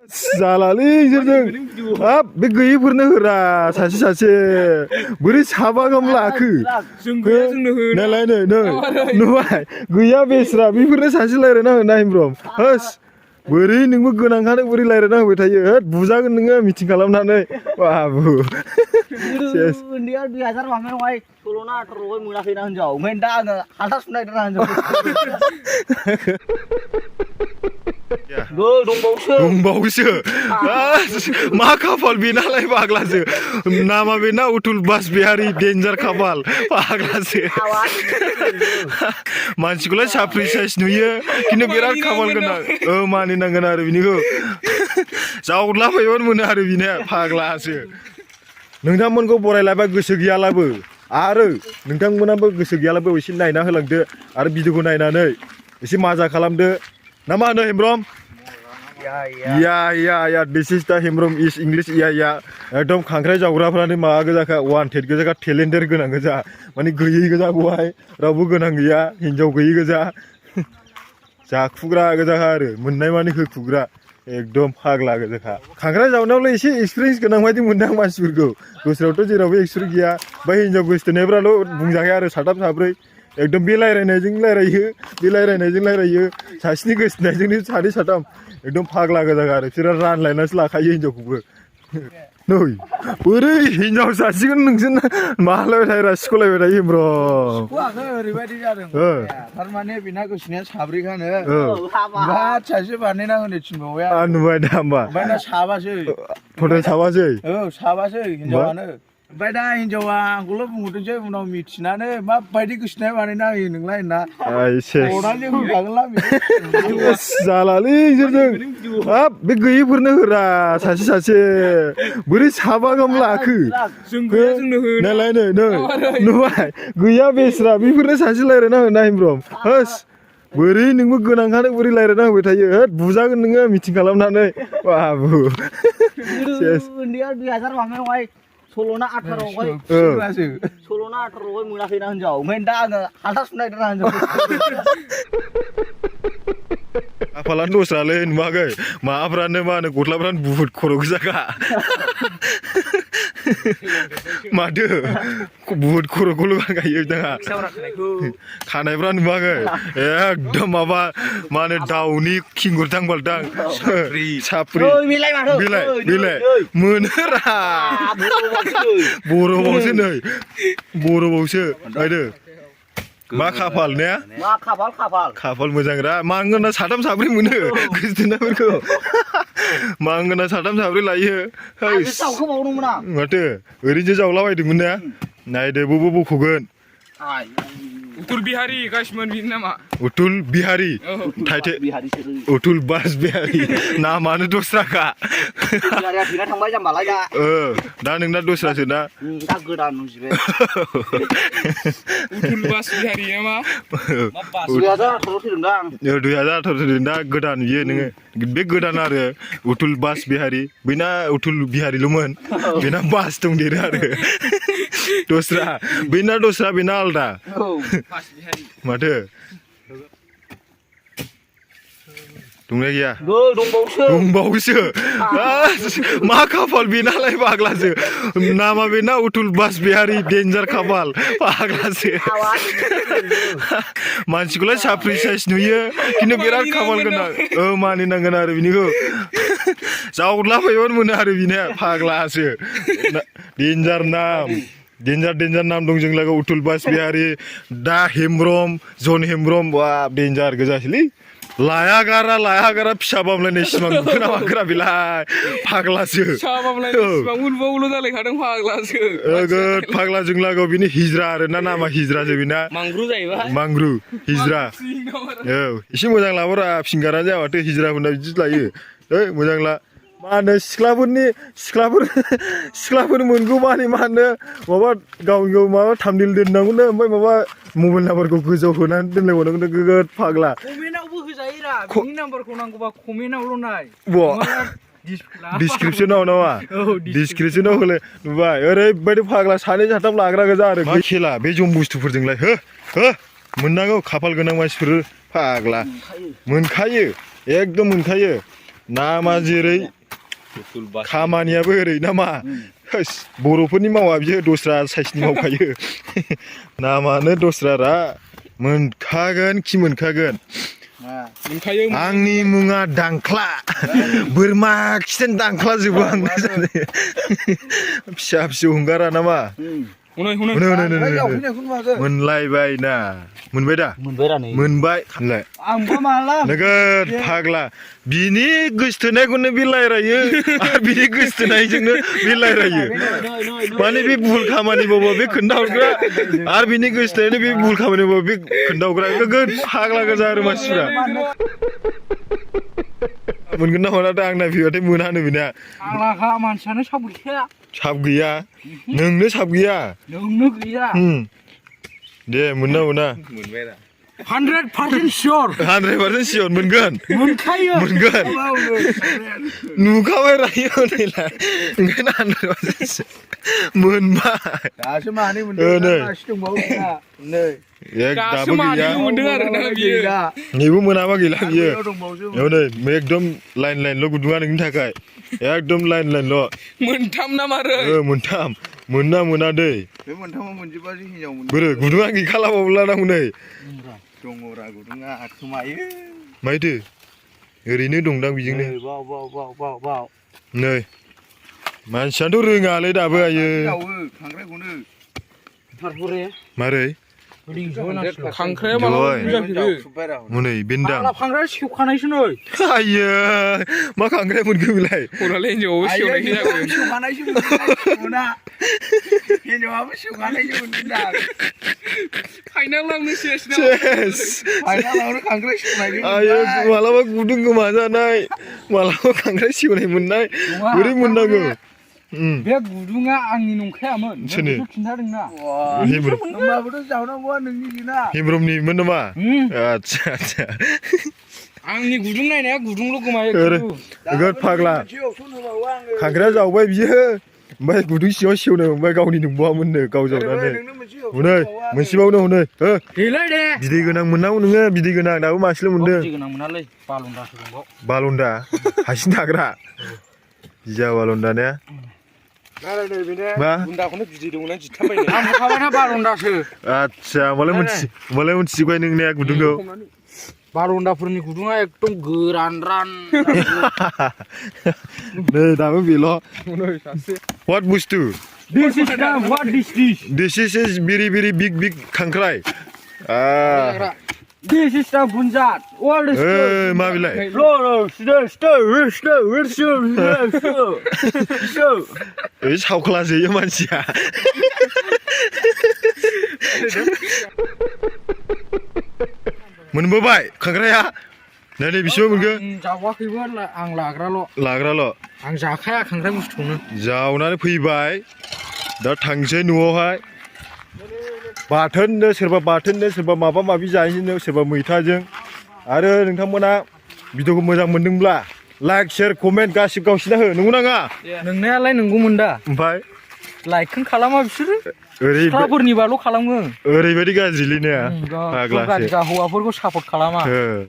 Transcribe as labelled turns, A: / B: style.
A: जालालै जों हाब बे गैयैफोरनो होरा सासे सासे बोरै साबा गाहाम लाखो नालाय नै नुबाय गैया बेस्रा बेफोरनो सासे रायलायना होना हिमब्रम होस बोरै नोंबो गोनांखानो बोरै रायलायना होबाय थायो होद बुजागोन नोङो मिटिं खालामनानै बाबु
B: उन्दैया 2000 माबायावहाय 16 ना 18 मोनाखैना हिनजाव ओमफ्राय दा आङो हाल्था सुनो नागिरदों
A: दंबावोसो मा खाफाल बेनालाय फाग्लासो नामा बेना उथुल बास बिहारि डेन्जार खाफाल फाग्लासो मानसिखौलाय साफ्रि साइस नुयो खिन्थु बिराद खाफाल गोनां मानिनांगोन आरो बिनिखौ जावलाबायबानो मोनो आरो बिना फाग्लासो नोंथांमोनखौ बरायलायबा गोसो गैयालाबो आरो नोंथांमोनाबो गोसो गैयालाबो एसे नायना होलांदो आरो भिडिअखौ नायनानै एसे मजा खालामदो ना मा होनो हेमब्रम या दिस इज द हेमब्रम इज इंलिश या एकदम खांख्राइ जावग्राफ्रानो माबा गोजाखा वान्टेड गोजाखा टेलेन्टेड गोनां गोजा माने गैयै गोजा बहाय रावबो गोनां गैया हिन्जाव गैयै गोजा जाखुग्रा गोजाखा आरो मोननाय माने होखुग्रा एकदम फाग्ला गोजाखा खांख्राइ जावनायावलाय एसे एक्सपिरियेन्स गोनां बायदि मोनदों आं मानसिफोरखौ दस्रायावथ' जेरावबो एक्सपिरियेन्स गैया बै हिन्जाव गोसथोनायफ्राल' बुंजाखाया आरो साथाम साब्रै एकदम बे रायलायनायजों रायलायो सासेनि गोसथोनायजोंनो सानै साथाम एकदम फाग्ला गोजाखा आरो बिसोरो रानलायनासो लाखायो हिन्जावखौबो नै बोरै हिन्जाव सासेखौनो नोंसोरना मालायबाय थायो सिख'लायबाय थायो ब्र
B: ओरैबायदि जादों थारमाने बेना गोसोनाया साब्रैखानो बिराद सासे बानायना होनो थिनबावबाय
A: नुबाय दा होमबा
B: ओमफ्राय दा साबासै
A: टटेल साबासै
B: साबासै हिन्जावानो ओमफ्राय दा हिन्जावा आंखौल' बुंहरदोंसै उनाव मिथिनानै माबायदि गोसोनाय बानायना होयो नोंलाय होनना अनानै होखागोनला
A: जालालै जों हाब बे गैयैफोरनो होरा सासे सासे बोरै साबा गाहाम लाखो नालाय नै नुबाय गैया बेस्रा बेफोरनो सासे रायलायना होना हिमब्रम होस बोरै नोंबो गोनांखानो बोरै रायलायना होबाय थायो होद बुजागोन नोङो मिटिं खालामनानै बाबु
B: उन्दैया 2000 माबायावहाय 16 ना 18 मोनाखैना हिनजाव ओमफ्राय दा आङो हाल्था सुनो नागिरदों हिनजाव
A: खाफालानो दस्रालै नुवाखै माबाफ्रानो मा होनो गस्लाफ्रानो बुहुद खर' गोजाखा माथो बुहुद खर'खौल' गानखायो बिथाङा खानायफ्रा नुवाखै एकदम माबा मा होनो दाउनि खिंगुरथां बालथां साफ्रि बिलाइ मोनोरा बर'बावसो नै बर'बावसो नायदो मा खाफाल ने
B: मा खाफाल
A: मोजांरा मांगोना साथाम साब्रै मोनो गोसथोनायफोरखौ मांगोना साथाम साब्रै लायो माथो ओरैनोसो जावलाबायदोंमोन ना नायदो बख'गोन
C: उथुल बिहारि गासिमोन बिनि नामा
A: उथुल बिहारि थाइथे उथुल बास बिहारि नामानो दस्राखा
B: थांबाय जाम्बालाय
A: दा नोंना दस्रासो ना
B: दा गोदान नुजिबाय
C: उथुल बास बिहारि नामा
B: 2018 थैदोंदां
A: 2018 थैदों दा गोदान बियो नोङो बे गोदान आरो उथुल बास बिहारि बैना उथुल बिहारिल'मोन बेना बास दंदेरो आरो दस्रा बेना दस्रा बेना आलदा माथो दंना गैया दंबावोसो मा खाफाल बेनालाय फाग्लासो नामा बेना उथुल बास बिहारि डेन्जार खाफाल फाग्लासो मानसिखौलाय साफ्रि साइस नुयो खिन्थु बिराद खाफाल गोनां मानिनांगोन आरो बिनिखौ जावलाबायबानो मोनो आरो बिना फाग्लासो डेन्जार नाम दं जों लागो उथुल बास बिहारि दा हेमब्रम जन हेमब्रम बा डेन्जार गोजासैलै लाया गारा फिसा बामलायनाय सिमां नुखोना माखोना बेलाय फाग्लासो फाग्ला जों लागोआव बिनि हिज्रा आरो ना नामा हिज्रासो बेना मांग्रु हिज्रा एसे मोजां लाबोरा फिंगारानो जाया माथो हिज्राफोरना बिदि लायो मोजां ला मा होनो सिख्लाफोर मोनगौ माने मा होनो माबा गाव माबा थामनेल दोननांगौनो ओमफ्राय माबा मबाइल नाम्बारखौ गोजौ होनानै दोनलायबावनांगौनो गोगोद फाग्ला
C: कमेन्टआवबो होजायोरा बिनि नाम्बारखौ नांगौबा कमेन्टआवल' नाय
A: डिसक्रिपसनाव नामा डिसक्रिपसनाव होलाय नुबाय ओरैबायदि फाग्ला सानै साथाम लाग्रा गोजा आरो मा खेला बे जम बुस्थुफोरजोंलाय हो मोननांगौ खाफाल गोनां मानसिफोर फाग्ला मोनखायो एकदम मोनखायो नामा जेरै खामानियाबो ओरै नामा बर'फोरनि मावा बियो दस्रा साइसनि मावखायो नामानो दस्रा रा मोनखागोन खि मोनखागोन आंनि मुङा दांख्ला बोरमा खिथेन दांख्ला जोबो आं फिसा फिसौ हंगारा नामा मोनलायबाय ना मोनबाय दा मोनबाय नोगोद फाग्ला बिनि गोसथोनायखौनो बे रायरायो आरो बिनि गोसथोनायजोंनो बे रायरायो माने बे भुल खामानि मावबा बे खोन्थाहरग्रा आरो बिनि गोसथोनायानो बे भुल खामानि मावबा बे खोन्थाहरग्रा नोगोद फाग्ला गोजा आरो मानसिफ्रा मोनगोन ना मोना दा आं नायफैबाथाय मोनानो बेना
C: आंहा मानसियानो साब गैया
A: साब गैया नोंनो साब गैया
C: नोंनो गैया
A: दे मोनना मोना
C: 100% sure
A: 100% सियर मोनगोन
C: मोनखायो
A: मोनगोन नुखाबाय रायो नैलाय ओंखायनो 100% मोनबाय
B: दासो मानै मोनदों दासो दंबावो नै
A: दाबो गैया
C: मोनदों आरो ना बियो
A: नैबो मोनाबा गैला बियो औ नै एकदम लाइन लाइनल' गुदुङा नोंनि थाखाय एकदम लाइन लाइनल'
C: मोनथाम ना मारो
A: मोनथाम मोनना मोना दै
B: बे मोनथामाव मोनजोबासो हिनजाव मोनो
A: बोरो गुदुङा गैखालाबावला नांगौ नै
B: दङरा गुदुङा खोमायो
A: माइथो ओरैनो दंदां बेजोंनो
B: बाव
A: नै मानसियाथ' रोङालै दाबो आयो
B: खांख्राइखौनो
A: मारै
C: खांख्राइया माला
A: हनै बेन्दां
C: खांख्राइया सेवखानायसो नै
A: आइयो मा खांख्राइ मोनखो बेलाय
C: हरालाय हिनजावाबो सेवनायसो जागोन
B: सेवखानायसो मोना हिनजावाबो सेवखानायसो मोनगोन फाइनालावनो सेस फाइनालावनो खांख्राइ सेवनाय
A: आइयो मालाबा गुदुं गोमाजानाय मालाबा खांख्राइ सेवनाय मोननाय बोरै मोननांगौ
C: बे गुदुङा आंनि नंखायामोन नोंसो खिन्थादोंना
B: होमबाबोथ' जावनांगौआ नोंनि गैला
A: हेमब्रमनिमोन नामा आच्छा
C: आंनि गुदुं नायनाया गुदुंल' गोमायो
A: नोगोद फाग्ला खांख्राइया जावबाय बियो ओमफ्राय गुदुं सिङाव सेवनो मोनबाय गावनि नंबावामोननो गाव जावनानै हनै मोनसेबावनो हनै
C: देलाय दे
A: बिदै गोनां मोननांगौ नोङो बिदै गोनां दाबो मासेल' मोनदों
C: बिदै गोनां मोनालै बालन्दासो दंबाव
A: बालन्दा हारसिं थाग्रा बिजा बालन्दा ने मा
C: बुन्दाखौनो बिदै दंना जिथाबायनो आं बुखाबायना बालन्दासो
A: आच्छा मालाय मोनथिजोबबाय नोंनिया गुदुंखौ
C: बालन्दाफोरनि गुदुङा एकदम गोरान रान
A: नै दाबो बेल' what बुस्थु
C: This is what
A: this is very very big खांख्राइ
C: This is the bunjat. All the
A: मा बिलाय ओइ सावख्लासो मानसिया मोनबोबाय खांख्राइया नै बेसेबां मोनखो
C: जावाखैबो आं लाग्राल' आं जाखाया खांख्राइ बुस्थुखौनो
A: जावनानै फैबाय दा थांसै न'आवहाय बाथोननो सोरबा बाथोननो सोरबा माबा माबि जाहैनो सोरबा मैथाजों आरो नोंथांमोना भिडिअखौ मोजां मोनदोंब्ला लाइक शेयार कमेन्ट गासिबो गावसिना हो नंगौ नाङा
C: नोंनायालाय नंगौमोन दा
A: ओमफ्राय
C: लाइकखौनो खालामा बिसोरो
A: ओरैबायदि
C: बाल' खालामो
A: ओरैबायदि गाज्रिलै ने
C: हौवाफोरखौ सापर्ट खालामा